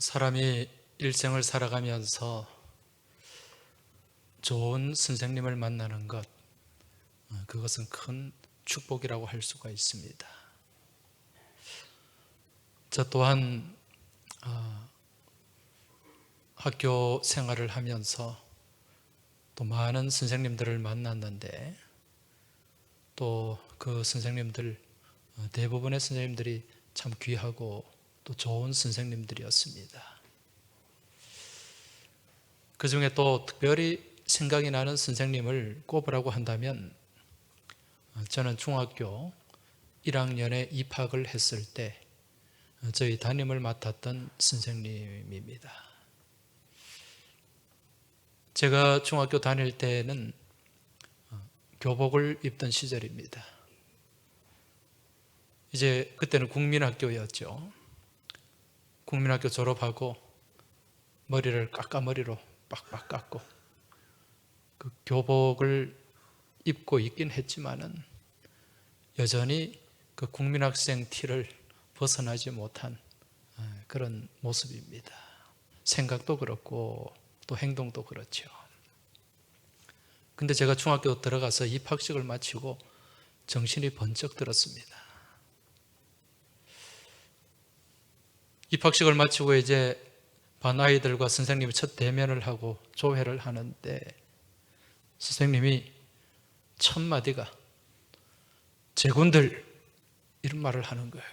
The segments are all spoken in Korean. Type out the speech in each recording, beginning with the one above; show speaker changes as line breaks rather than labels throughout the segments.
사람이 일생을 살아가면서 좋은 선생님을 만나는 것, 그것은 큰 축복이라고 할 수가 있습니다. 저 또한 학교 생활을 하면서 또 많은 선생님들을 만났는데, 또 그 선생님들 대부분의 선생님들이 참 귀하고 또 좋은 선생님들이었습니다. 그 중에 또 특별히 생각이 나는 선생님을 꼽으라고 한다면, 저는 중학교 1학년에 입학을 했을 때 저희 담임을 맡았던 선생님입니다. 제가 중학교 다닐 때는 교복을 입던 시절입니다. 이제 그때는 국민학교였죠. 국민학교 졸업하고 머리를 까까머리로 빡빡 깎고 그 교복을 입고 있긴 했지만은 여전히 그 국민학생 티를 벗어나지 못한 그런 모습입니다. 생각도 그렇고 또 행동도 그렇죠. 근데 제가 중학교 들어가서 입학식을 마치고 정신이 번쩍 들었습니다. 입학식을 마치고 이제 반 아이들과 선생님이 첫 대면을 하고 조회를 하는데, 선생님이 첫 마디가 제군들, 이런 말을 하는 거예요.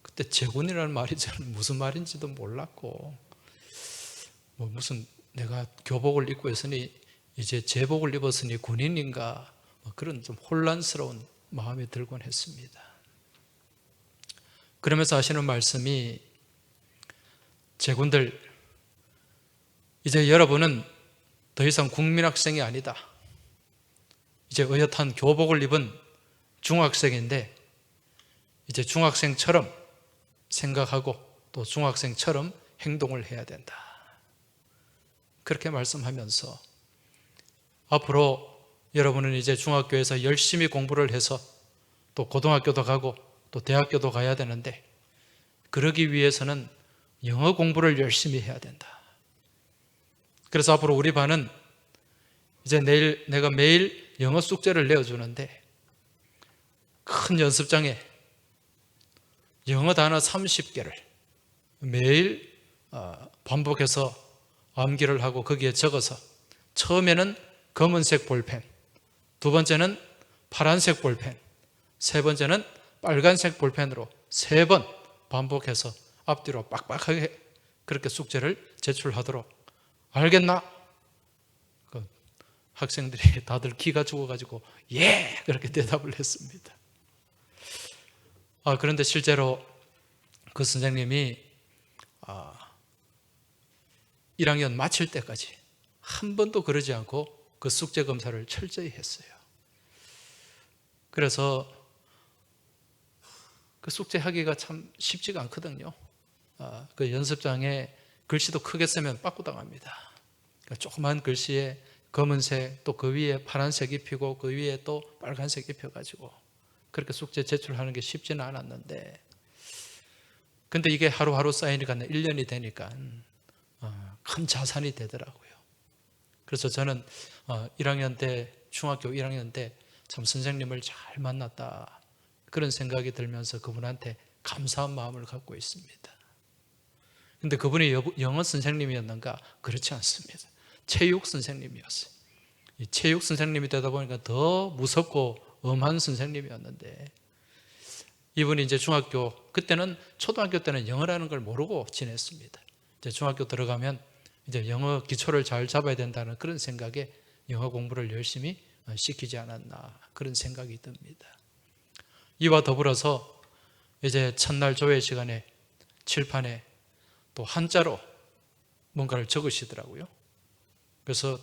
그때 제군이라는 말이 저는 무슨 말인지도 몰랐고, 무슨 내가 교복을 입고 있으니 이제 제복을 입었으니 군인인가, 그런 좀 혼란스러운 마음이 들곤 했습니다. 그러면서 하시는 말씀이, 제군들, 이제 여러분은 더 이상 국민학생이 아니다. 이제 의젓한 교복을 입은 중학생인데 이제 중학생처럼 생각하고 또 중학생처럼 행동을 해야 된다. 그렇게 말씀하면서 앞으로 여러분은 이제 중학교에서 열심히 공부를 해서 또 고등학교도 가고 또 대학교도 가야 되는데, 그러기 위해서는 영어 공부를 열심히 해야 된다. 그래서 앞으로 우리 반은 이제 내일 내가 매일 영어 숙제를 내어주는데, 큰 연습장에 영어 단어 30개를 매일 반복해서 암기를 하고 거기에 적어서, 처음에는 검은색 볼펜, 두 번째는 파란색 볼펜, 세 번째는 빨간색 볼펜으로 3번 반복해서 앞뒤로 빡빡하게 그렇게 숙제를 제출하도록, 알겠나? 그 학생들이 다들 기가 죽어가지고 예! 그렇게 대답을 했습니다. 그런데 실제로 그 선생님이 1학년 마칠 때까지 한 번도 그러지 않고 그 숙제 검사를 철저히 했어요. 그래서 그 숙제하기가 참 쉽지가 않거든요. 그 연습장에 글씨도 크게 쓰면 빠꾸당합니다. 그러니까 조그만 글씨에 검은색, 또 그 위에 파란색 입히고 그 위에 또 빨간색 입혀가지고 그렇게 숙제 제출하는 게 쉽지는 않았는데, 근데 이게 하루하루 쌓이니까 1년이 되니까 큰 자산이 되더라고요. 그래서 저는 1학년 때, 중학교 1학년 때 참 선생님을 잘 만났다, 그런 생각이 들면서 그분한테 감사한 마음을 갖고 있습니다. 근데 그분이 영어 선생님이었는가? 그렇지 않습니다. 체육 선생님이었어요. 이 체육 선생님이 되다 보니까 더 무섭고 엄한 선생님이었는데, 이분이 이제 그때는 초등학교 때는 영어라는 걸 모르고 지냈습니다. 이제 중학교 들어가면 이제 영어 기초를 잘 잡아야 된다는 그런 생각에 영어 공부를 열심히 시키지 않았나, 그런 생각이 듭니다. 이와 더불어서 이제 첫날 조회 시간에 칠판에 또 한자로 뭔가를 적으시더라고요. 그래서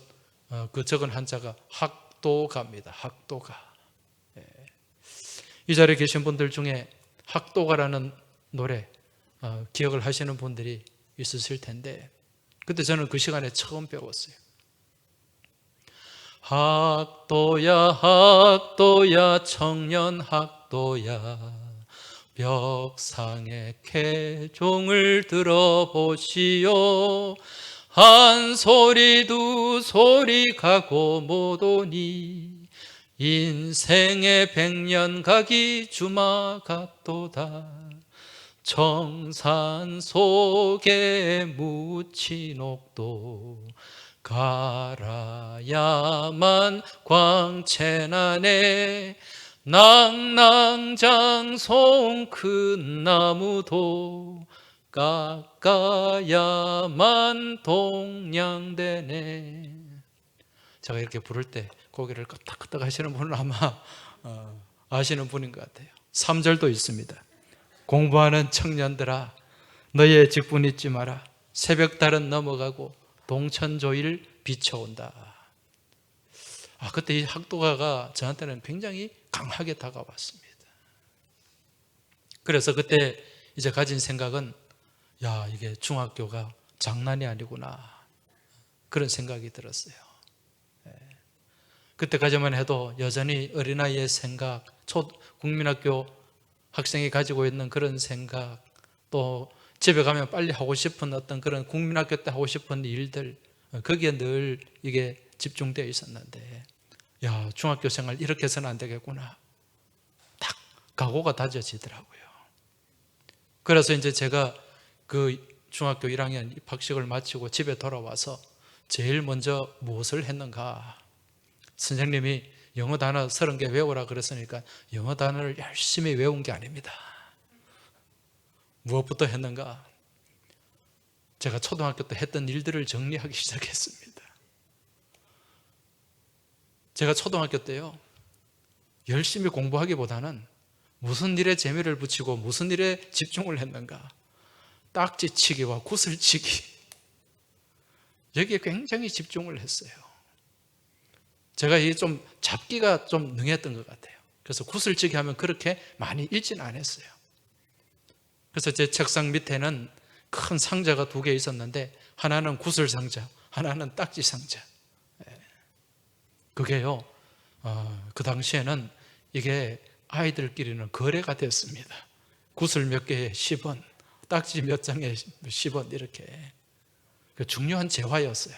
그 적은 한자가 학도가입니다. 학도가. 이 자리에 계신 분들 중에 학도가라는 노래 기억을 하시는 분들이 있으실 텐데, 그때 저는 그 시간에 처음 배웠어요. 학도야 학도야 청년 학도야 벽상의 개종을 들어보시오. 한 소리 두 소리 가고 못 오니 인생의 백년가기 주마 같도다. 청산 속에 묻힌 옥도 갈아야만 광채나네. 낭낭장송 큰 나무도 깎아야만 동량되네. 제가 이렇게 부를 때 고개를 끄덕끄덕 하시는 분은 아마 아시는 분인 것 같아요. 3절도 있습니다. 공부하는 청년들아, 너의 직분 잊지 마라. 새벽달은 넘어가고 동천조일 비춰온다. 그때 이 학도가가 저한테는 굉장히 강하게 다가왔습니다. 그래서 그때 이제 가진 생각은, 야, 이게 중학교가 장난이 아니구나, 그런 생각이 들었어요. 그때까지만 해도 여전히 어린아이의 생각, 국민학교 학생이 가지고 있는 그런 생각, 또 집에 가면 빨리 하고 싶은 어떤 그런 국민학교 때 하고 싶은 일들, 거기에 늘 이게 집중되어 있었는데, 야, 중학교 생활 이렇게 해서는 안 되겠구나, 딱 각오가 다져지더라고요. 그래서 이제 제가 그 중학교 1학년 입학식을 마치고 집에 돌아와서 제일 먼저 무엇을 했는가? 선생님이 영어 단어 30개 외우라 그랬으니까 영어 단어를 열심히 외운 게 아닙니다. 무엇부터 했는가? 제가 초등학교 때 했던 일들을 정리하기 시작했습니다. 제가 초등학교 때요, 열심히 공부하기보다는 무슨 일에 재미를 붙이고 무슨 일에 집중을 했는가? 딱지치기와 구슬치기, 여기에 굉장히 집중을 했어요. 제가 이게 좀 잡기가 좀 능했던 것 같아요. 그래서 구슬치기 하면 그렇게 많이 읽지는 않았어요. 그래서 제 책상 밑에는 큰 상자가 2개 있었는데, 하나는 구슬 상자, 하나는 딱지 상자. 그게요, 그 당시에는 이게 아이들끼리는 거래가 됐습니다. 구슬 몇 개에 10원, 딱지 몇 장에 10원, 이렇게 중요한 재화였어요.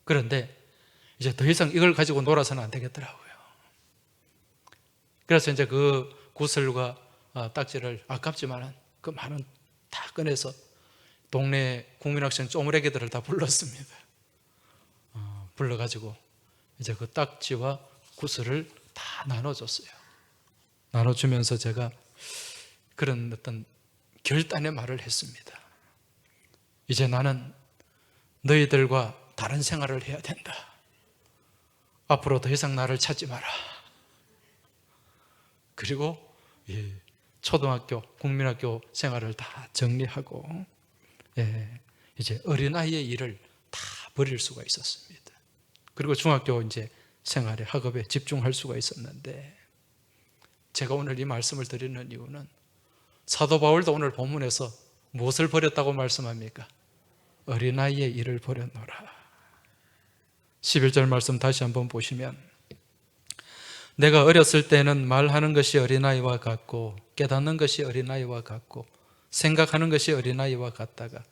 그런데 이제 더 이상 이걸 가지고 놀아서는 안 되겠더라고요. 그래서 이제 그 구슬과 딱지를 아깝지만은 그 많은 다 꺼내서 동네 국민학생 쪼무레기들을 다 불렀습니다. 불러가지고 이제 그 딱지와 구슬을 다 나눠줬어요. 나눠주면서 제가 그런 어떤 결단의 말을 했습니다. 이제 나는 너희들과 다른 생활을 해야 된다. 앞으로 더 이상 나를 찾지 마라. 그리고 초등학교, 국민학교 생활을 다 정리하고 이제 어린아이의 일을 다 버릴 수가 있었습니다. 그리고 중학교 이제 생활에, 학업에 집중할 수가 있었는데, 제가 오늘 이 말씀을 드리는 이유는 사도 바울도 오늘 본문에서 무엇을 버렸다고 말씀합니까? 어린아이의 일을 버렸노라. 11절 말씀 다시 한번 보시면, 내가 어렸을 때는 말하는 것이 어린아이와 같고 깨닫는 것이 어린아이와 같고 생각하는 것이 어린아이와 같다가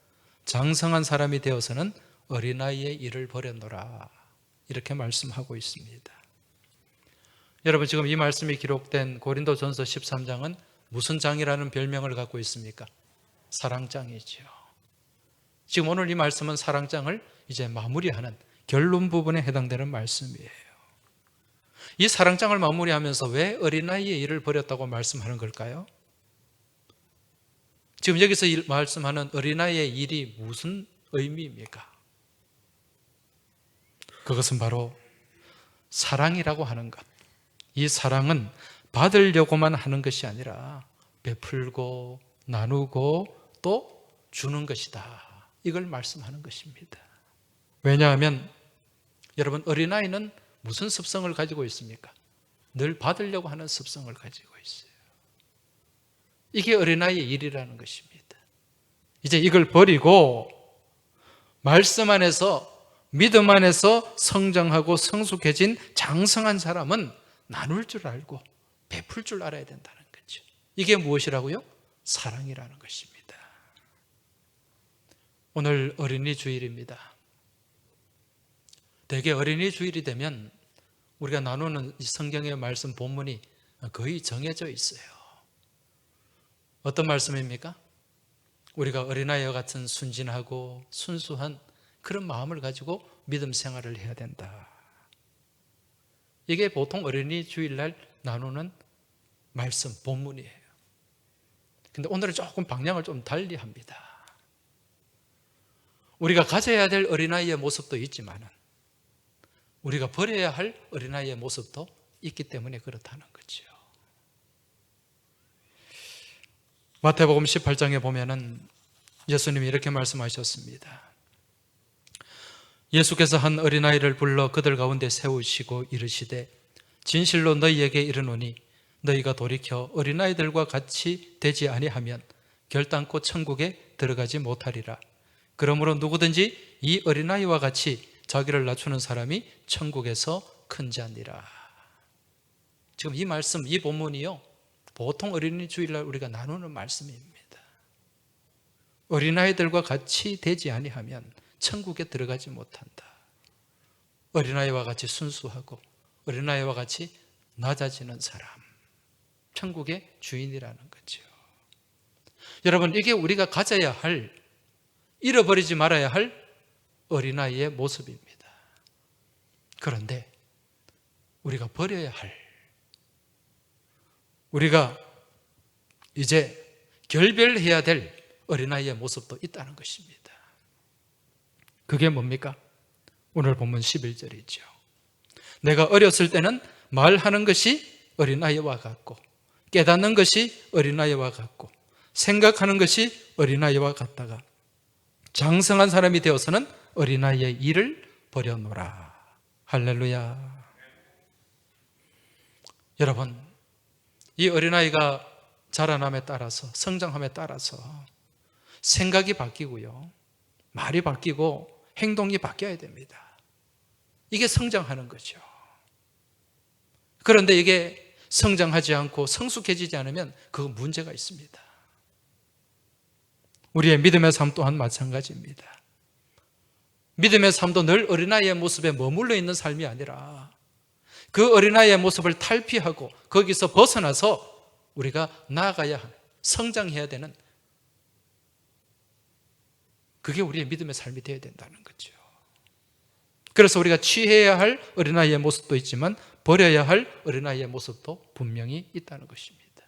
장성한 사람이 되어서는 어린아이의 일을 버렸노라, 이렇게 말씀하고 있습니다. 여러분, 지금 이 말씀이 기록된 고린도전서 13장은 무슨 장이라는 별명을 갖고 있습니까? 사랑장이죠. 지금 오늘 이 말씀은 사랑장을 이제 마무리하는 결론 부분에 해당되는 말씀이에요. 이 사랑장을 마무리하면서 왜 어린아이의 일을 버렸다고 말씀하는 걸까요? 지금 여기서 말씀하는 어린아이의 일이 무슨 의미입니까? 그것은 바로 사랑이라고 하는 것. 이 사랑은 받으려고만 하는 것이 아니라 베풀고 나누고 또 주는 것이다, 이걸 말씀하는 것입니다. 왜냐하면 여러분, 어린아이는 무슨 습성을 가지고 있습니까? 늘 받으려고 하는 습성을 가지고 있어요. 이게 어린아이의 일이라는 것입니다. 이제 이걸 버리고 말씀 안에서, 믿음 안에서 성장하고 성숙해진 장성한 사람은 나눌 줄 알고 베풀 줄 알아야 된다는 거죠. 이게 무엇이라고요? 사랑이라는 것입니다. 오늘 어린이 주일입니다. 대개 어린이 주일이 되면 우리가 나누는 성경의 말씀 본문이 거의 정해져 있어요. 어떤 말씀입니까? 우리가 어린아이와 같은 순진하고 순수한 그런 마음을 가지고 믿음 생활을 해야 된다. 이게 보통 어린이 주일날 나누는 말씀 본문이에요. 근데 오늘은 조금 방향을 좀 달리 합니다. 우리가 가져야 될 어린아이의 모습도 있지만 우리가 버려야 할 어린아이의 모습도 있기 때문에 그렇다는 거죠. 마태복음 18장에 보면은 예수님이 이렇게 말씀하셨습니다. 예수께서 한 어린아이를 불러 그들 가운데 세우시고 이르시되 진실로 너희에게 이르노니 너희가 돌이켜 어린아이들과 같이 되지 아니하면 결단코 천국에 들어가지 못하리라. 그러므로 누구든지 이 어린아이와 같이 자기를 낮추는 사람이 천국에서 큰 자니라. 지금 이 말씀, 이 본문이요, 보통 어린이 주일날 우리가 나누는 말씀입니다. 어린아이들과 같이 되지 아니하면 천국에 들어가지 못한다. 어린아이와 같이 순수하고 어린아이와 같이 낮아지는 사람, 천국의 주인이라는 거죠. 여러분, 이게 우리가 가져야 할, 잃어버리지 말아야 할 어린아이의 모습입니다. 그런데 우리가 버려야 할, 우리가 이제 결별해야 될 어린아이의 모습도 있다는 것입니다. 그게 뭡니까? 오늘 본문 11절이죠. 내가 어렸을 때는 말하는 것이 어린아이와 같고 깨닫는 것이 어린아이와 같고 생각하는 것이 어린아이와 같다가 장성한 사람이 되어서는 어린아이의 일을 버려놓으라. 할렐루야. 여러분, 이 어린아이가 자라남에 따라서, 성장함에 따라서 생각이 바뀌고요, 말이 바뀌고 행동이 바뀌어야 됩니다. 이게 성장하는 거죠. 그런데 이게 성장하지 않고 성숙해지지 않으면 그 문제가 있습니다. 우리의 믿음의 삶 또한 마찬가지입니다. 믿음의 삶도 늘 어린아이의 모습에 머물러 있는 삶이 아니라 그 어린아이의 모습을 탈피하고 거기서 벗어나서 우리가 나아가야 하는, 성장해야 되는, 그게 우리의 믿음의 삶이 되어야 된다는 거죠. 그래서 우리가 취해야 할 어린아이의 모습도 있지만 버려야 할 어린아이의 모습도 분명히 있다는 것입니다.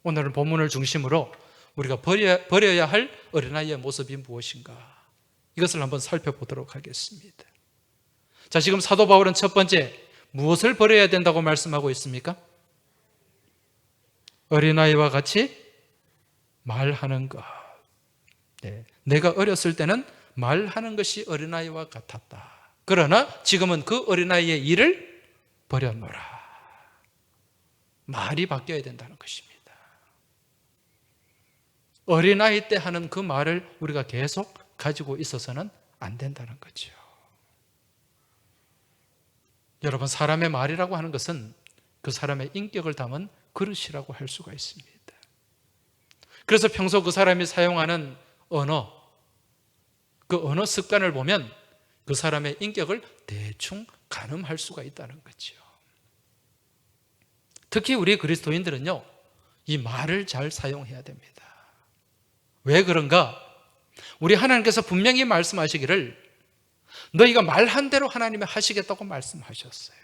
오늘은 본문을 중심으로 우리가 버려야 할 어린아이의 모습이 무엇인가, 이것을 한번 살펴보도록 하겠습니다. 자, 지금 사도 바울은 첫 번째 무엇을 버려야 된다고 말씀하고 있습니까? 어린아이와 같이 말하는 것. 네, 내가 어렸을 때는 말하는 것이 어린아이와 같았다. 그러나 지금은 그 어린아이의 일을 버려놓으라. 말이 바뀌어야 된다는 것입니다. 어린아이 때 하는 그 말을 우리가 계속 가지고 있어서는 안 된다는 거죠. 여러분, 사람의 말이라고 하는 것은 그 사람의 인격을 담은 그릇이라고 할 수가 있습니다. 그래서 평소 그 사람이 사용하는 언어, 그 언어 습관을 보면 그 사람의 인격을 대충 가늠할 수가 있다는 거죠. 특히 우리 그리스도인들은요, 이 말을 잘 사용해야 됩니다. 왜 그런가? 우리 하나님께서 분명히 말씀하시기를 너희가 말한 대로 하나님이 하시겠다고 말씀하셨어요.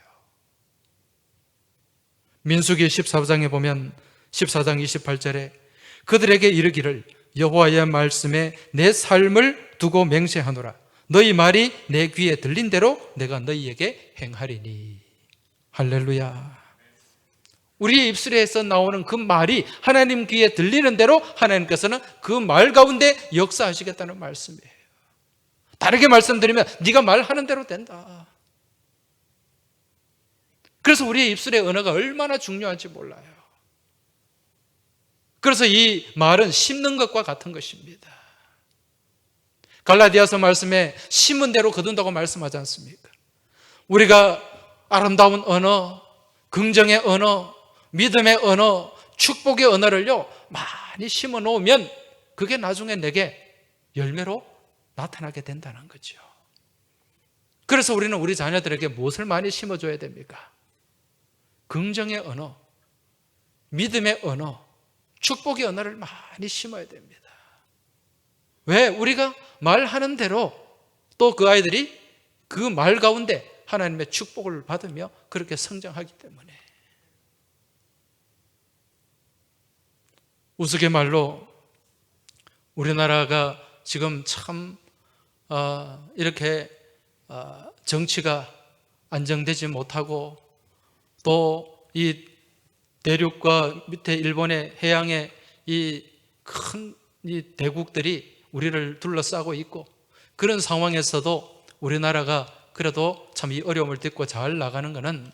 민수기 14장에 보면 14장 28절에 그들에게 이르기를 여호와의 말씀에 내 삶을 두고 맹세하노라. 너희 말이 내 귀에 들린 대로 내가 너희에게 행하리니. 할렐루야. 우리의 입술에서 나오는 그 말이 하나님 귀에 들리는 대로 하나님께서는 그 말 가운데 역사하시겠다는 말씀이에요. 다르게 말씀드리면 네가 말하는 대로 된다. 그래서 우리의 입술의 언어가 얼마나 중요한지 몰라요. 그래서 이 말은 심는 것과 같은 것입니다. 갈라디아서 말씀에 심은 대로 거둔다고 말씀하지 않습니까? 우리가 아름다운 언어, 긍정의 언어, 믿음의 언어, 축복의 언어를요 많이 심어 놓으면 그게 나중에 내게 열매로 나타나게 된다는 거죠. 그래서 우리는 우리 자녀들에게 무엇을 많이 심어줘야 됩니까? 긍정의 언어, 믿음의 언어, 축복의 언어를 많이 심어야 됩니다. 왜? 우리가 말하는 대로 또 그 아이들이 그 말 가운데 하나님의 축복을 받으며 그렇게 성장하기 때문에. 우스갯말로 우리나라가 지금 참 이렇게 정치가 안정되지 못하고 또 이 대륙과 밑에 일본의 해양의 이 큰 이 대국들이 우리를 둘러싸고 있고 그런 상황에서도 우리나라가 그래도 참 이 어려움을 딛고 잘 나가는 것은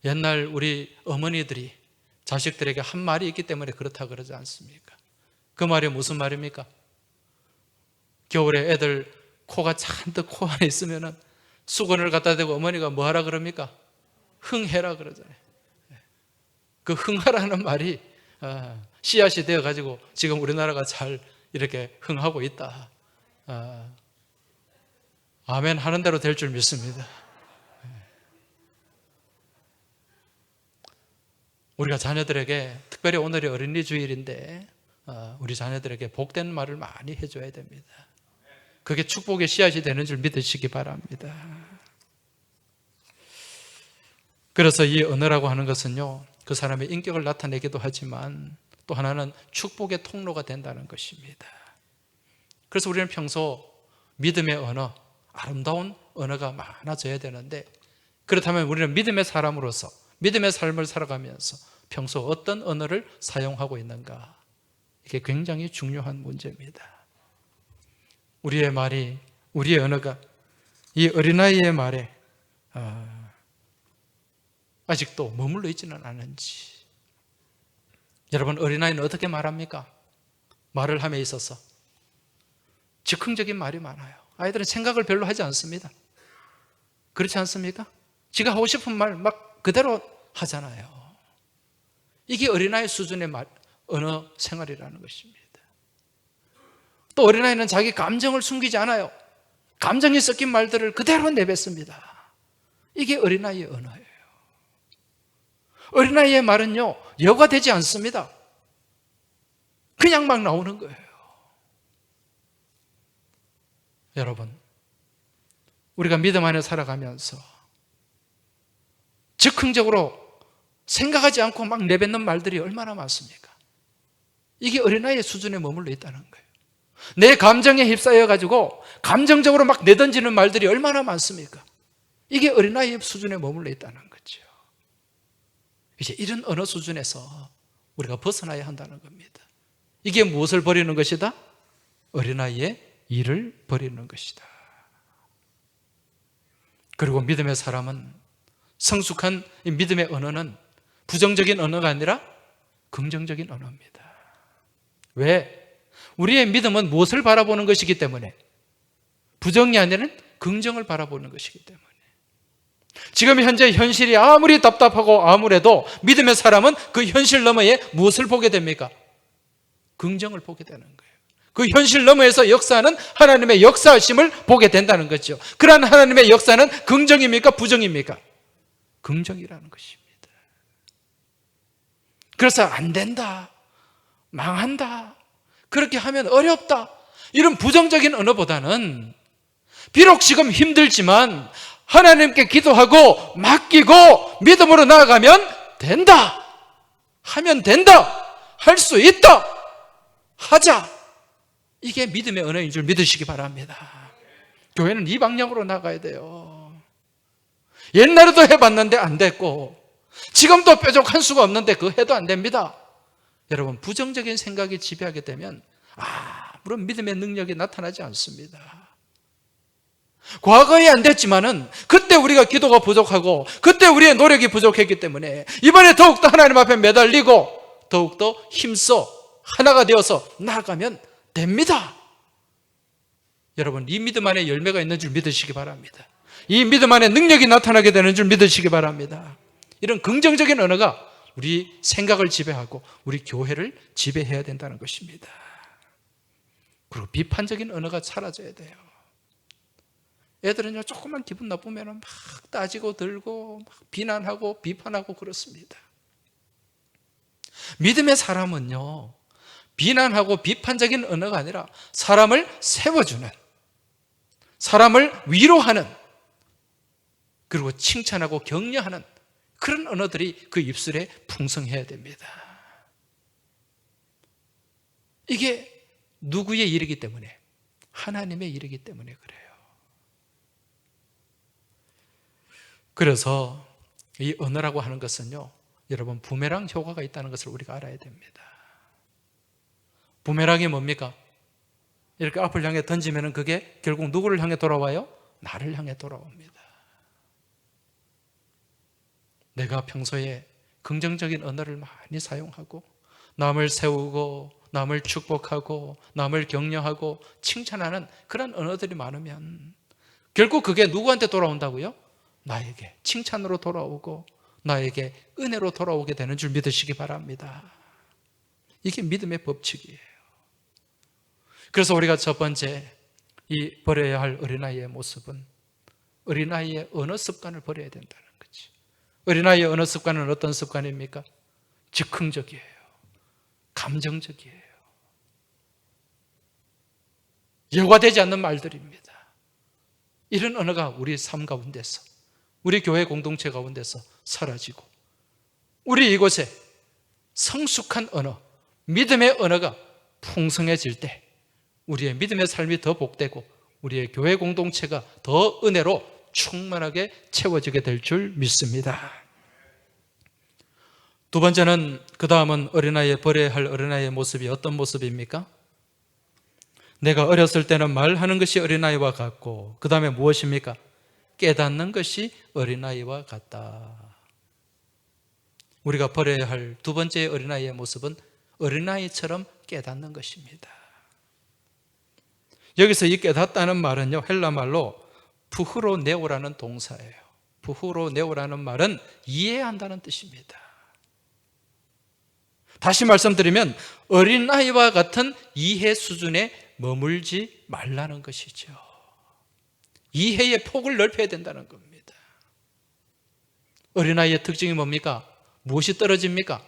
옛날 우리 어머니들이 자식들에게 한 말이 있기 때문에 그렇다 그러지 않습니까? 그 말이 무슨 말입니까? 겨울에 애들 코가 잔뜩 코 안에 있으면은 수건을 갖다 대고 어머니가 뭐 하라 그럽니까? 흥해라 그러잖아요. 그 흥하라는 말이 씨앗이 되어가지고 지금 우리나라가 잘 이렇게 흥하고 있다. 아멘 하는 대로 될 줄 믿습니다. 우리가 자녀들에게 특별히 오늘이 어린이 주일인데 우리 자녀들에게 복된 말을 많이 해줘야 됩니다. 그게 축복의 씨앗이 되는 줄 믿으시기 바랍니다. 그래서 이 언어라고 하는 것은요 그 사람의 인격을 나타내기도 하지만 또 하나는 축복의 통로가 된다는 것입니다. 그래서 우리는 평소 믿음의 언어, 아름다운 언어가 많아져야 되는데 그렇다면 우리는 믿음의 사람으로서 믿음의 삶을 살아가면서 평소 어떤 언어를 사용하고 있는가? 이게 굉장히 중요한 문제입니다. 우리의 말이, 우리의 언어가 이 어린아이의 말에 아직도 머물러 있지는 않은지. 여러분, 어린아이는 어떻게 말합니까? 말을 함에 있어서 즉흥적인 말이 많아요. 아이들은 생각을 별로 하지 않습니다. 그렇지 않습니까? 지가 하고 싶은 말 막 그대로 하잖아요. 이게 어린아이 수준의 언어 생활이라는 것입니다. 또 어린아이는 자기 감정을 숨기지 않아요. 감정이 섞인 말들을 그대로 내뱉습니다. 이게 어린아이의 언어예요. 어린아이의 말은요 여과 되지 않습니다. 그냥 막 나오는 거예요. 여러분, 우리가 믿음 안에 살아가면서 즉흥적으로 생각하지 않고 막 내뱉는 말들이 얼마나 많습니까? 이게 어린아이의 수준에 머물러 있다는 거예요. 내 감정에 휩싸여가지고 감정적으로 막 내던지는 말들이 얼마나 많습니까? 이게 어린아이의 수준에 머물러 있다는 거죠. 이제 이런 언어 수준에서 우리가 벗어나야 한다는 겁니다. 이게 무엇을 버리는 것이다? 어린아이의 일을 버리는 것이다. 그리고 믿음의 사람은, 성숙한 믿음의 언어는 부정적인 언어가 아니라 긍정적인 언어입니다. 왜? 우리의 믿음은 무엇을 바라보는 것이기 때문에, 부정이 아니라 긍정을 바라보는 것이기 때문에. 지금 현재 현실이 아무리 답답하고 암울해도 믿음의 사람은 그 현실 너머에 무엇을 보게 됩니까? 긍정을 보게 되는 거예요. 그 현실 너머에서 역사하는 하나님의 역사하심을 보게 된다는 거죠. 그러한 하나님의 역사는 긍정입니까? 부정입니까? 긍정이라는 것입니다. 그래서 안 된다, 망한다, 그렇게 하면 어렵다, 이런 부정적인 언어보다는 비록 지금 힘들지만 하나님께 기도하고 맡기고 믿음으로 나아가면 된다, 하면 된다, 할 수 있다, 하자, 이게 믿음의 언어인 줄 믿으시기 바랍니다. 교회는 이 방향으로 나가야 돼요. 옛날에도 해봤는데 안 됐고 지금도 뾰족한 수가 없는데 그거 해도 안 됩니다. 여러분, 부정적인 생각이 지배하게 되면 아무런 믿음의 능력이 나타나지 않습니다. 과거에 안 됐지만은 그때 우리가 기도가 부족하고 그때 우리의 노력이 부족했기 때문에 이번에 더욱더 하나님 앞에 매달리고 더욱더 힘써 하나가 되어서 나아가면 됩니다. 여러분, 이 믿음 안에 열매가 있는 줄 믿으시기 바랍니다. 이 믿음 안에 능력이 나타나게 되는 줄 믿으시기 바랍니다. 이런 긍정적인 언어가 우리 생각을 지배하고 우리 교회를 지배해야 된다는 것입니다. 그리고 비판적인 언어가 사라져야 돼요. 애들은요, 조금만 기분 나쁘면 막 따지고 들고 막 비난하고 비판하고 그렇습니다. 믿음의 사람은요, 비난하고 비판적인 언어가 아니라 사람을 세워주는, 사람을 위로하는, 그리고 칭찬하고 격려하는 그런 언어들이 그 입술에 풍성해야 됩니다. 이게 누구의 일이기 때문에? 하나님의 일이기 때문에 그래요. 그래서 이 언어라고 하는 것은요, 여러분 부메랑 효과가 있다는 것을 우리가 알아야 됩니다. 부메랑이 뭡니까? 이렇게 앞을 향해 던지면 그게 결국 누구를 향해 돌아와요? 나를 향해 돌아옵니다. 내가 평소에 긍정적인 언어를 많이 사용하고 남을 세우고 남을 축복하고 남을 격려하고 칭찬하는 그런 언어들이 많으면 결국 그게 누구한테 돌아온다고요? 나에게 칭찬으로 돌아오고 나에게 은혜로 돌아오게 되는 줄 믿으시기 바랍니다. 이게 믿음의 법칙이에요. 그래서 우리가 첫 번째 이 버려야 할 어린아이의 모습은 어린아이의 언어 습관을 버려야 된다는 거지. 어린아이의 언어 습관은 어떤 습관입니까? 즉흥적이에요. 감정적이에요. 여과되지 않는 말들입니다. 이런 언어가 우리 삶 가운데서, 우리 교회 공동체 가운데서 사라지고 우리 이곳에 성숙한 언어, 믿음의 언어가 풍성해질 때 우리의 믿음의 삶이 더 복되고 우리의 교회 공동체가 더 은혜로 충만하게 채워지게 될 줄 믿습니다. 두 번째는, 그 다음은 어린아이의 버려야 할 어린아이의 모습이 어떤 모습입니까? 내가 어렸을 때는 말하는 것이 어린아이와 같고 그 다음에 무엇입니까? 깨닫는 것이 어린아이와 같다. 우리가 버려야 할 두 번째 어린아이의 모습은 어린아이처럼 깨닫는 것입니다. 여기서 이 깨닫다는 말은요, 헬라 말로 푸흐로네오라는 동사예요. 푸흐로네오라는 말은 이해한다는 뜻입니다. 다시 말씀드리면 어린아이와 같은 이해 수준에 머물지 말라는 것이죠. 이해의 폭을 넓혀야 된다는 겁니다. 어린아이의 특징이 뭡니까? 무엇이 떨어집니까?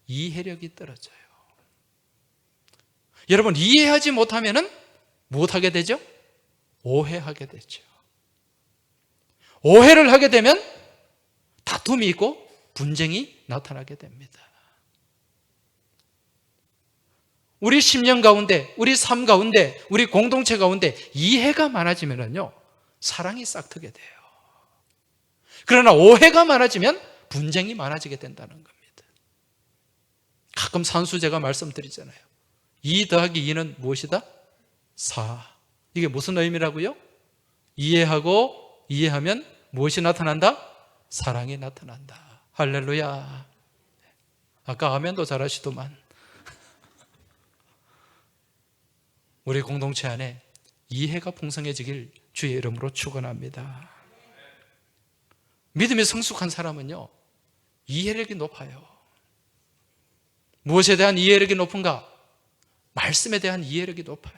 이해력이 떨어져요. 여러분, 이해하지 못하면 무엇하게 되죠? 오해하게 되죠. 오해를 하게 되면 다툼이 있고 분쟁이 나타나게 됩니다. 우리 심령 가운데, 우리 삶 가운데, 우리 공동체 가운데 이해가 많아지면요, 사랑이 싹트게 돼요. 그러나 오해가 많아지면 분쟁이 많아지게 된다는 겁니다. 가끔 산수제가 말씀드리잖아요. 2 더하기 2는 무엇이다? 4. 이게 무슨 의미라고요? 이해하고 이해하면 무엇이 나타난다? 사랑이 나타난다. 할렐루야. 아까 아멘도 잘하시더만. 우리 공동체 안에 이해가 풍성해지길 주의 이름으로 축원합니다. 믿음이 성숙한 사람은요, 이해력이 높아요. 무엇에 대한 이해력이 높은가? 말씀에 대한 이해력이 높아요.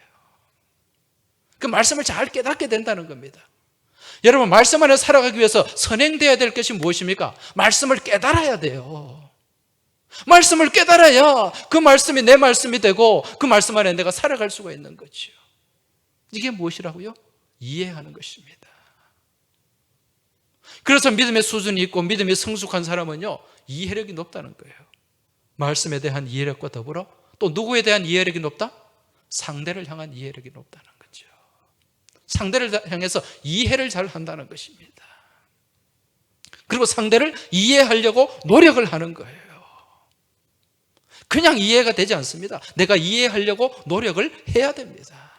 그 말씀을 잘 깨닫게 된다는 겁니다. 여러분, 말씀 안에 살아가기 위해서 선행되어야 될 것이 무엇입니까? 말씀을 깨달아야 돼요. 말씀을 깨달아야 그 말씀이 내 말씀이 되고 그 말씀 안에 내가 살아갈 수가 있는 거죠. 이게 무엇이라고요? 이해하는 것입니다. 그래서 믿음의 수준이 있고 믿음이 성숙한 사람은요, 이해력이 높다는 거예요. 말씀에 대한 이해력과 더불어 또 누구에 대한 이해력이 높다? 상대를 향한 이해력이 높다는 거죠. 상대를 향해서 이해를 잘 한다는 것입니다. 그리고 상대를 이해하려고 노력을 하는 거예요. 그냥 이해가 되지 않습니다. 내가 이해하려고 노력을 해야 됩니다.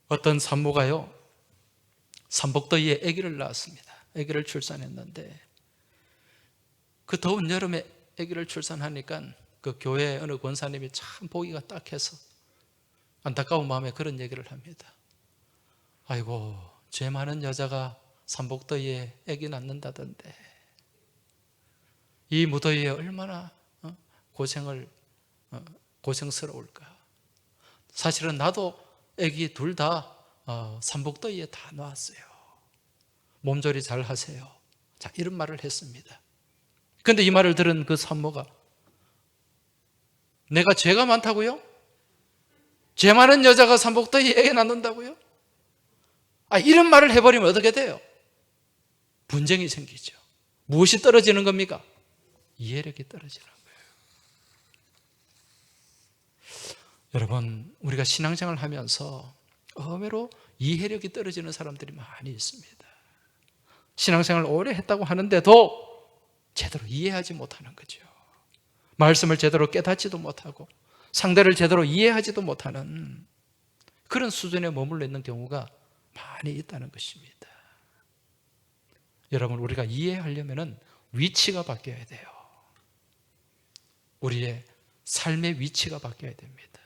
어떤 산모가요, 삼복더위에 아기를 낳았습니다. 아기를 출산했는데 그 더운 여름에 아기를 출산하니까 그 교회 어느 권사님이 참 보기가 딱해서 안타까운 마음에 그런 얘기를 합니다. 아이고, 죄 많은 여자가 삼복더위에 아기 낳는다던데 이 무더위에 얼마나 고생스러울까. 사실은 나도 아기 둘 다 삼복더위에 다 낳았어요. 몸조리 잘 하세요. 자, 이런 말을 했습니다. 그런데 이 말을 들은 그 산모가 내가 죄가 많다고요? 죄 많은 여자가 삼복더위에 아기 낳는다고요? 이런 말을 해버리면 어떻게 돼요? 분쟁이 생기죠. 무엇이 떨어지는 겁니까? 이해력이 떨어지는 거예요. 여러분, 우리가 신앙생활을 하면서 의외로 이해력이 떨어지는 사람들이 많이 있습니다. 신앙생활을 오래 했다고 하는데도 제대로 이해하지 못하는 거죠. 말씀을 제대로 깨닫지도 못하고 상대를 제대로 이해하지도 못하는 그런 수준에 머물러 있는 경우가 많이 있다는 것입니다. 여러분, 우리가 이해하려면 위치가 바뀌어야 돼요. 우리의 삶의 위치가 바뀌어야 됩니다.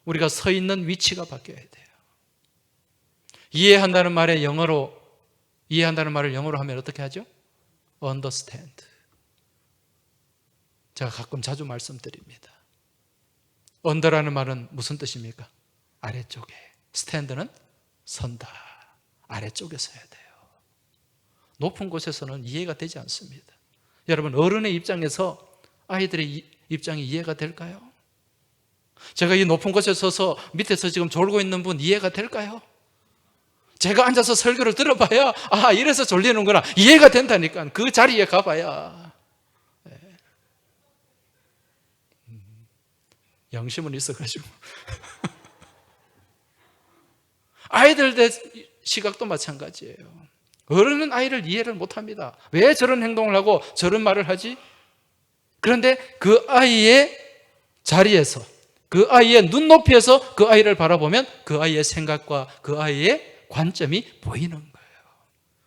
우리가 서 있는 위치가 바뀌어야 돼요. 이해한다는 말을 영어로 하면 어떻게 하죠? understand. 제가 가끔 자주 말씀드립니다. under라는 말은 무슨 뜻입니까? 아래쪽에. stand는 선다. 아래쪽에 서야 돼요. 높은 곳에서는 이해가 되지 않습니다. 여러분, 어른의 입장에서 아이들의 입장이 이해가 될까요? 제가 이 높은 곳에 서서 밑에서 지금 졸고 있는 분 이해가 될까요? 제가 앉아서 설교를 들어봐야 이래서 졸리는구나 이해가 된다니까. 그 자리에 가봐야. 양심은 있어가지고 아이들 시각도 마찬가지예요. 어른은 아이를 이해를 못합니다. 왜 저런 행동을 하고 저런 말을 하지? 그런데 그 아이의 자리에서, 그 아이의 눈높이에서 그 아이를 바라보면 그 아이의 생각과 그 아이의 관점이 보이는 거예요.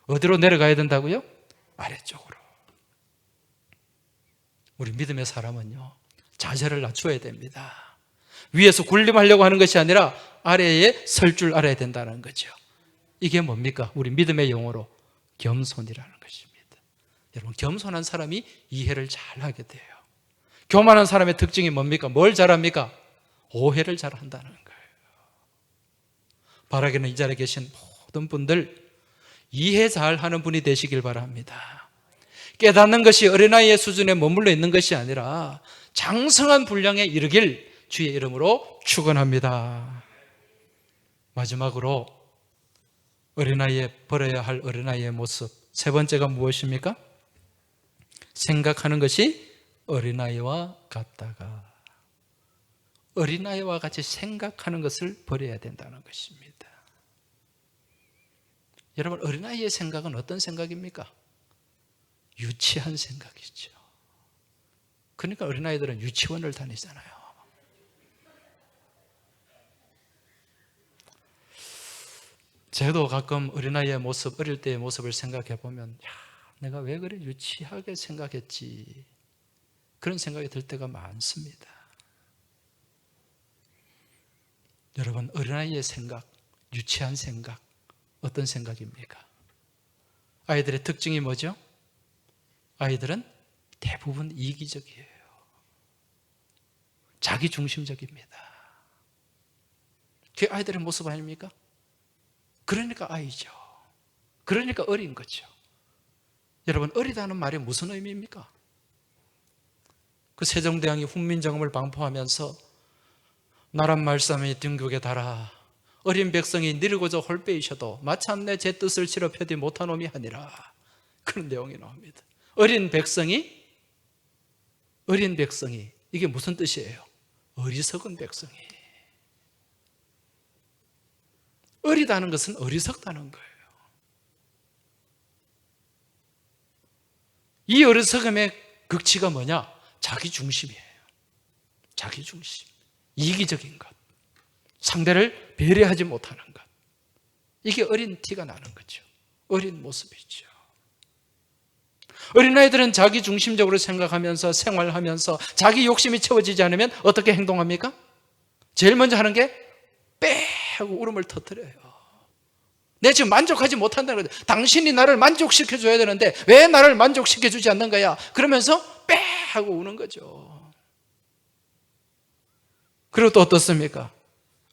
어디로 내려가야 된다고요? 아래쪽으로. 우리 믿음의 사람은요, 자세를 낮춰야 됩니다. 위에서 군림하려고 하는 것이 아니라 아래에 설 줄 알아야 된다는 거죠. 이게 뭡니까? 우리 믿음의 용어로 겸손이라는 것입니다. 여러분, 겸손한 사람이 이해를 잘하게 돼요. 교만한 사람의 특징이 뭡니까? 뭘 잘합니까? 오해를 잘한다는 거예요. 바라기는 이 자리에 계신 모든 분들 이해 잘하는 분이 되시길 바랍니다. 깨닫는 것이 어린아이의 수준에 머물러 있는 것이 아니라 장성한 분량에 이르길 주의 이름으로 축원합니다. 마지막으로 버려야 할 어린아이의 모습, 세 번째가 무엇입니까? 생각하는 것이 어린아이와 같다가, 어린아이와 같이 생각하는 것을 버려야 된다는 것입니다. 여러분, 어린아이의 생각은 어떤 생각입니까? 유치한 생각이죠. 그러니까 어린아이들은 유치원을 다니잖아요. 저도 가끔 어린아이의 모습, 어릴 때의 모습을 생각해 보면 내가 왜 그래 유치하게 생각했지, 그런 생각이 들 때가 많습니다. 여러분, 어린아이의 생각, 유치한 생각, 어떤 생각입니까? 아이들의 특징이 뭐죠? 아이들은 대부분 이기적이에요. 자기중심적입니다. 그게 아이들의 모습 아닙니까? 그러니까 아이죠. 그러니까 어린 거죠. 여러분, 어리다는 말이 무슨 의미입니까? 그 세종대왕이 훈민정음을 방포하면서 나란 말씀이 등극에 달아 어린 백성이 니르고자 홀빼이셔도 마침내 제 뜻을 실어 펴지 못한 놈이 아니라, 그런 내용이 나옵니다. 어린 백성이 이게 무슨 뜻이에요? 어리석은 백성이. 어리다는 것은 어리석다는 거예요. 이 어리석음의 극치가 뭐냐? 자기중심이에요. 자기중심. 이기적인 것. 상대를 배려하지 못하는 것. 이게 어린 티가 나는 거죠. 어린 모습이죠. 어린아이들은 자기중심적으로 생각하면서 생활하면서 자기 욕심이 채워지지 않으면 어떻게 행동합니까? 제일 먼저 하는 게 빼 하고 울음을 터뜨려요. 내 지금 만족하지 못한다는 거죠. 당신이 나를 만족시켜줘야 되는데 왜 나를 만족시켜주지 않는 거야? 그러면서 빼 하고 우는 거죠. 그리고 또 어떻습니까?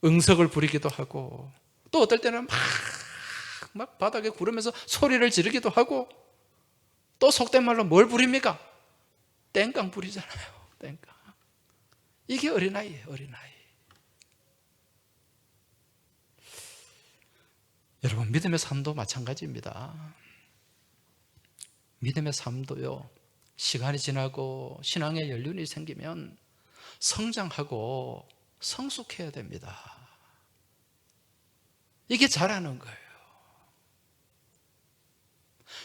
응석을 부리기도 하고, 또 어떨 때는 막 바닥에 구르면서 소리를 지르기도 하고, 또 속된 말로 뭘 부립니까? 땡깡 부리잖아요. 땡깡. 이게 어린아이예요, 어린아이. 여러분, 믿음의 삶도 마찬가지입니다. 믿음의 삶도요, 시간이 지나고 신앙의 연륜이 생기면 성장하고 성숙해야 됩니다. 이게 잘하는 거예요.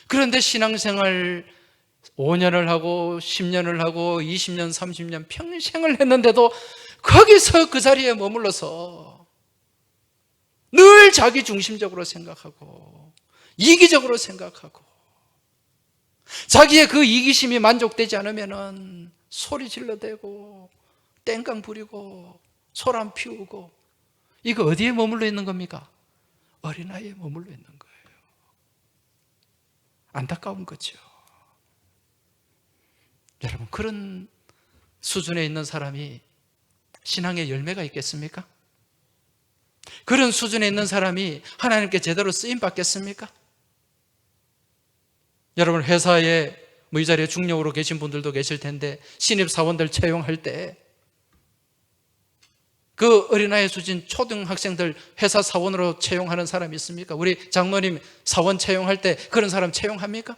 그런데 신앙생활 5년을 하고 10년을 하고 20년, 30년 평생을 했는데도 거기서 그 자리에 머물러서 늘 자기 중심적으로 생각하고 이기적으로 생각하고, 자기의 그 이기심이 만족되지 않으면 소리 질러대고 땡깡 부리고 소란 피우고, 이거 어디에 머물러 있는 겁니까? 어린아이에 머물러 있는 거예요. 안타까운 거죠. 여러분, 그런 수준에 있는 사람이 신앙의 열매가 있겠습니까? 그런 수준에 있는 사람이 하나님께 제대로 쓰임 받겠습니까? 여러분, 회사에 이 자리에 중력으로 계신 분들도 계실 텐데, 신입사원들 채용할 때 그 어린아이 수준 초등학생들 회사 사원으로 채용하는 사람이 있습니까? 우리 장로님 사원 채용할 때 그런 사람 채용합니까?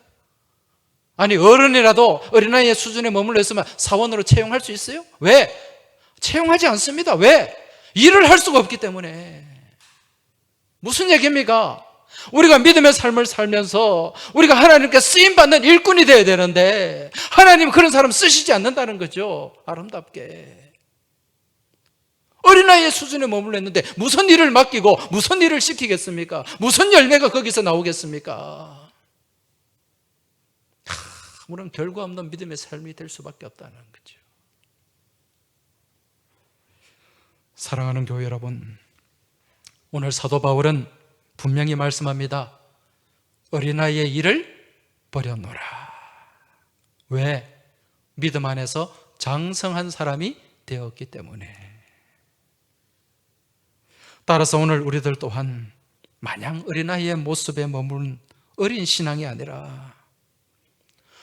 아니, 어른이라도 어린아이의 수준에 머물러 있으면 사원으로 채용할 수 있어요? 왜? 채용하지 않습니다. 왜? 일을 할 수가 없기 때문에. 무슨 얘기입니까? 우리가 믿음의 삶을 살면서 우리가 하나님께 쓰임받는 일꾼이 되어야 되는데, 하나님 그런 사람 쓰시지 않는다는 거죠. 아름답게 어린아이의 수준에 머물러 있는데 무슨 일을 맡기고 무슨 일을 시키겠습니까? 무슨 열매가 거기서 나오겠습니까? 아무런 결과 없는 믿음의 삶이 될 수밖에 없다는 거죠. 사랑하는 교회 여러분, 오늘 사도 바울은 분명히 말씀합니다. 어린아이의 일을 버려놓으라. 왜? 믿음 안에서 장성한 사람이 되었기 때문에. 따라서 오늘 우리들 또한 마냥 어린아이의 모습에 머무른 어린 신앙이 아니라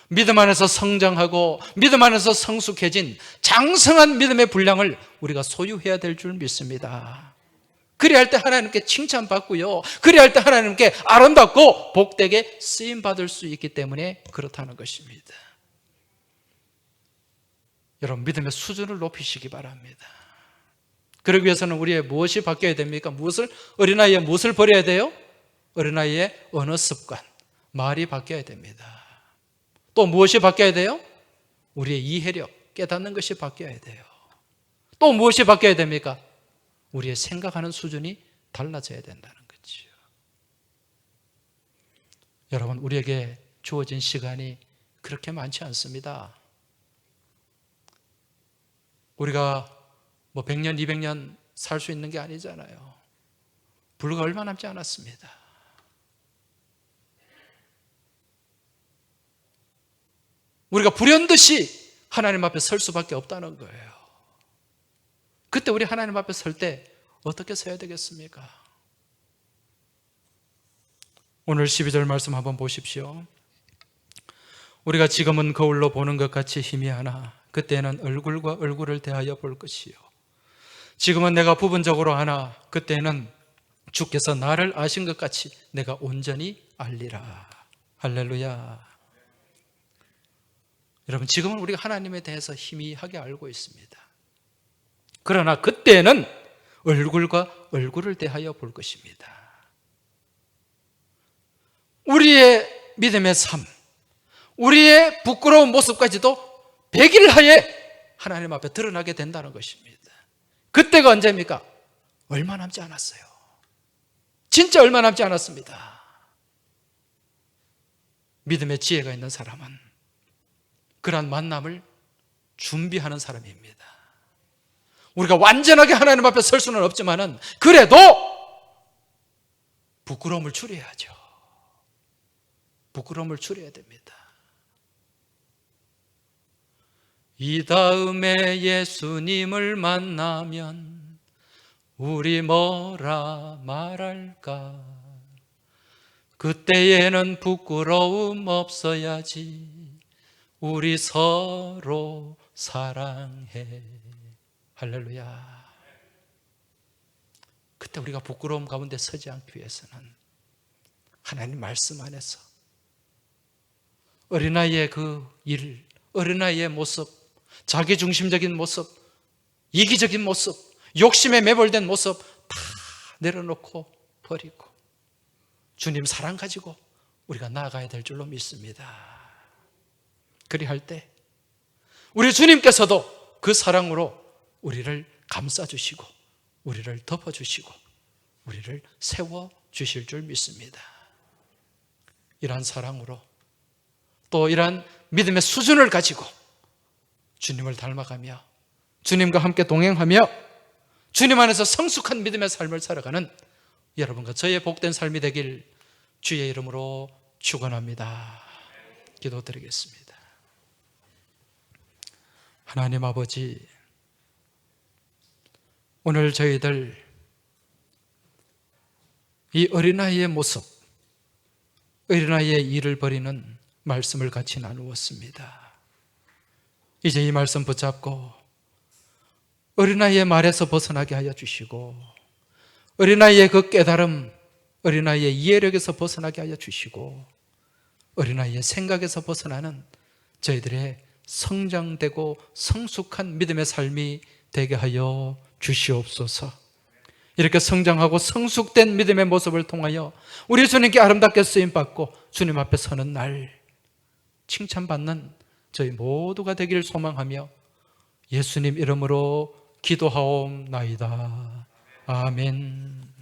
믿음 안에서 성장하고 믿음 안에서 성숙해진 장성한 믿음의 분량을 우리가 소유해야 될 줄 믿습니다. 그래야 할 때 하나님께 칭찬받고요, 그래야 할 때 하나님께 아름답고 복되게 쓰임받을 수 있기 때문에 그렇다는 것입니다. 여러분, 믿음의 수준을 높이시기 바랍니다. 그러기 위해서는 우리의 무엇이 바뀌어야 됩니까? 어린아이의 무엇을 버려야 돼요? 어린아이의 언어 습관, 말이 바뀌어야 됩니다. 또 무엇이 바뀌어야 돼요? 우리의 이해력, 깨닫는 것이 바뀌어야 돼요. 또 무엇이 바뀌어야 됩니까? 우리의 생각하는 수준이 달라져야 된다는 거죠. 여러분, 우리에게 주어진 시간이 그렇게 많지 않습니다. 우리가 100년, 200년 살 수 있는 게 아니잖아요. 불과 얼마 남지 않았습니다. 우리가 불현듯이 하나님 앞에 설 수밖에 없다는 거예요. 그때 우리 하나님 앞에 설 때 어떻게 서야 되겠습니까? 오늘 12절 말씀 한번 보십시오. 우리가 지금은 거울로 보는 것 같이 희미하나 그때는 얼굴과 얼굴을 대하여 볼 것이요, 지금은 내가 부분적으로 하나 그때는 주께서 나를 아신 것 같이 내가 온전히 알리라. 할렐루야. 여러분, 지금은 우리가 하나님에 대해서 희미하게 알고 있습니다. 그러나 그때는 얼굴과 얼굴을 대하여 볼 것입니다. 우리의 믿음의 삶, 우리의 부끄러운 모습까지도 100일 하에 하나님 앞에 드러나게 된다는 것입니다. 그때가 언제입니까? 얼마 남지 않았어요. 진짜 얼마 남지 않았습니다. 믿음의 지혜가 있는 사람은 그러한 만남을 준비하는 사람입니다. 우리가 완전하게 하나님 앞에 설 수는 없지만은 그래도 부끄러움을 줄여야죠. 부끄러움을 줄여야 됩니다. 이 다음에 예수님을 만나면 우리 뭐라 말할까? 그때에는 부끄러움 없어야지. 우리 서로 사랑해. 할렐루야. 그때 우리가 부끄러움 가운데 서지 않기 위해서는 하나님 말씀 안에서 어린아이의 그 일, 어린아이의 모습, 자기중심적인 모습, 이기적인 모습, 욕심에 매몰된 모습 다 내려놓고 버리고 주님 사랑 가지고 우리가 나아가야 될 줄로 믿습니다. 그리할 때 우리 주님께서도 그 사랑으로 우리를 감싸주시고 우리를 덮어주시고 우리를 세워주실 줄 믿습니다. 이러한 사랑으로 또 이러한 믿음의 수준을 가지고 주님을 닮아가며 주님과 함께 동행하며 주님 안에서 성숙한 믿음의 삶을 살아가는 여러분과 저의 복된 삶이 되길 주의 이름으로 축원합니다. 기도드리겠습니다. 하나님 아버지, 오늘 저희들 이 어린아이의 모습, 어린아이의 일을 벌이는 말씀을 같이 나누었습니다. 이제 이 말씀 붙잡고 어린아이의 말에서 벗어나게 하여 주시고 어린아이의 그 깨달음, 어린아이의 이해력에서 벗어나게 하여 주시고 어린아이의 생각에서 벗어나는 저희들의 성장되고 성숙한 믿음의 삶이 되게 하여 주시옵소서. 이렇게 성장하고 성숙된 믿음의 모습을 통하여 우리 주님께 아름답게 쓰임받고 주님 앞에 서는 날 칭찬받는 저희 모두가 되기를 소망하며 예수님 이름으로 기도하옵나이다. 아멘.